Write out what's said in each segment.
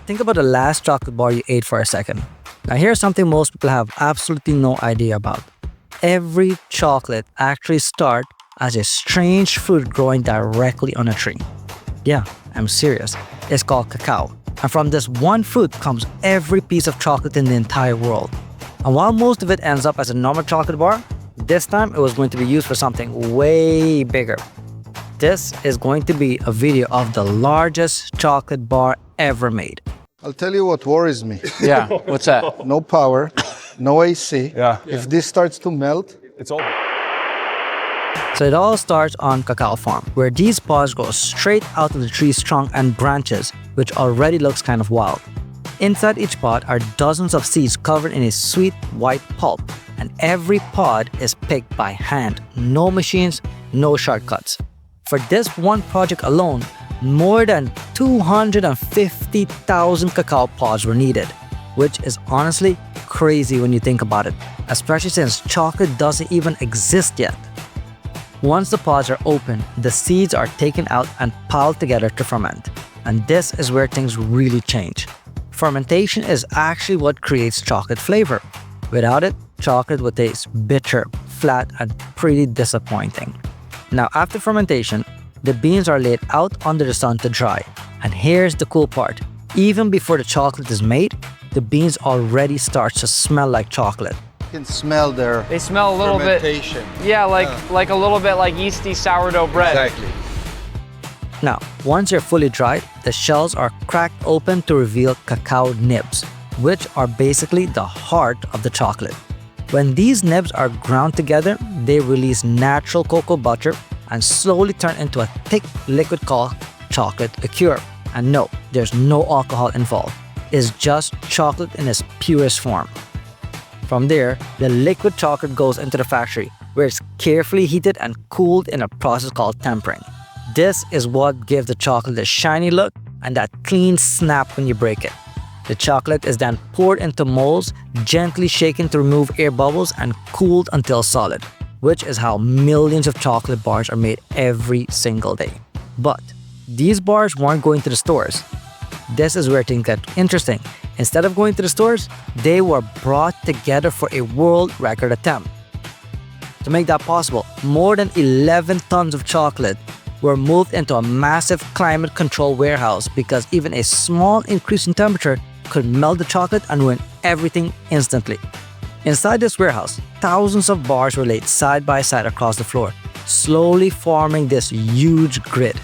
Think about the last chocolate bar you ate for a second. Now here's something most people have absolutely no idea about. Every chocolate actually starts as a strange fruit growing directly on a tree. Yeah, I'm serious. It's called cacao. And from this one fruit comes every piece of chocolate in the entire world. And while most of it ends up as a normal chocolate bar, this time it was going to be used for something way bigger. This is going to be a video of the largest chocolate bar ever made. I'll tell you what worries me. Yeah, what's that? No power, no AC. Yeah. If this starts to melt, It's over. So it all starts on cacao farm, where these pods grow straight out of the tree's trunk and branches, which already looks kind of wild. Inside each pod are dozens of seeds covered in a sweet white pulp, and every pod is picked by hand. No machines, no shortcuts. For this one project alone, more than 250,000 cacao pods were needed, which is honestly crazy when you think about it, especially since chocolate doesn't even exist yet. Once the pods are open, the seeds are taken out and piled together to ferment. And this is where things really change. Fermentation is actually what creates chocolate flavor. Without it, chocolate would taste bitter, flat, and pretty disappointing. Now, after fermentation, the beans are laid out under the sun to dry. And here's the cool part. Even before the chocolate is made, the beans already start to smell like chocolate. you can smell their They smell a little bit. fermentation. Yeah, like a little bit like yeasty sourdough bread. Exactly. Now, once they're fully dried, the shells are cracked open to reveal cacao nibs, which are basically the heart of the chocolate. When these nibs are ground together, they release natural cocoa butter and slowly turn into a thick liquid called chocolate liqueur. And no, there's no alcohol involved. It's just chocolate in its purest form. From there, the liquid chocolate goes into the factory, where it's carefully heated and cooled in a process called tempering. This is what gives the chocolate a shiny look and that clean snap when you break it. The chocolate is then poured into molds, gently shaken to remove air bubbles and cooled until solid, which is how millions of chocolate bars are made every single day. But these bars weren't going to the stores. This is where things get interesting. Instead of going to the stores, they were brought together for a world record attempt. To make that possible, more than 11 tons of chocolate were moved into a massive climate control warehouse because even a small increase in temperature could melt the chocolate and ruin everything instantly. Inside this warehouse, thousands of bars were laid side by side across the floor, slowly forming this huge grid.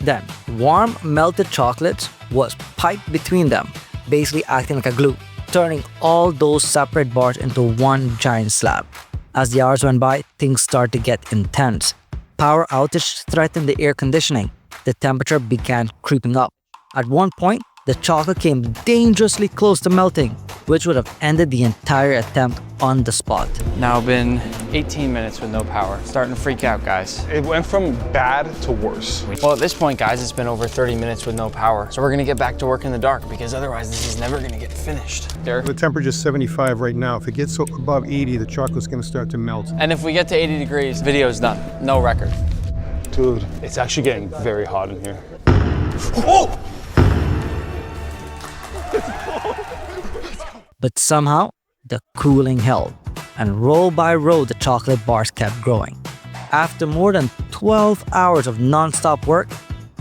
Then, warm melted chocolate was piped between them, basically acting like a glue, turning all those separate bars into one giant slab. As the hours went by, things started to get intense. Power outage threatened the air conditioning. The temperature began creeping up. At one point, the chocolate came dangerously close to melting, which would have ended the entire attempt on the spot. Now been 18 minutes with no power. Starting to freak out, guys. It went from bad to worse. Well, at this point, guys, it's been over 30 minutes with no power. So we're gonna get back to work in the dark because otherwise this is never gonna get finished. Derek? The temperature's 75 right now. If it gets above 80, the chocolate's gonna start to melt. And if we get to 80 degrees, video's done. No record. Dude, it's actually getting very hot in here. Oh! But somehow, the cooling held, and row by row the chocolate bars kept growing. After more than 12 hours of non-stop work,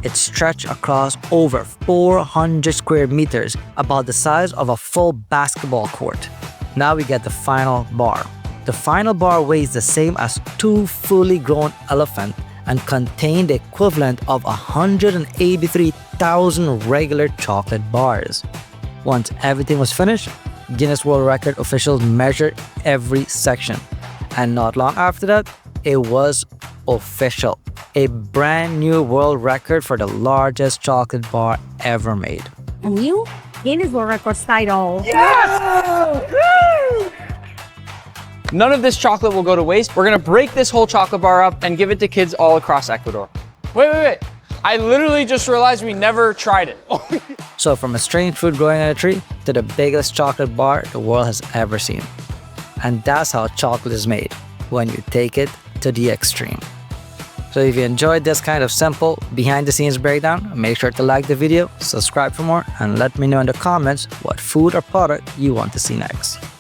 it stretched across over 400 square meters, about the size of a full basketball court. Now we get the final bar. The final bar weighs the same as 2 fully grown elephants and contained the equivalent of 183,000 regular chocolate bars. Once everything was finished, Guinness World Record officials measured every section. And not long after that, it was official. A brand new world record for the largest chocolate bar ever made. A new Guinness World Record title. None of this chocolate will go to waste. We're gonna break this whole chocolate bar up and give it to kids all across Ecuador. Wait. I literally just realized we never tried it. So from a strange fruit growing on a tree to the biggest chocolate bar the world has ever seen. And that's how chocolate is made, when you take it to the extreme. So if you enjoyed this kind of simple behind the scenes breakdown, make sure to like the video, subscribe for more, and let me know in the comments what food or product you want to see next.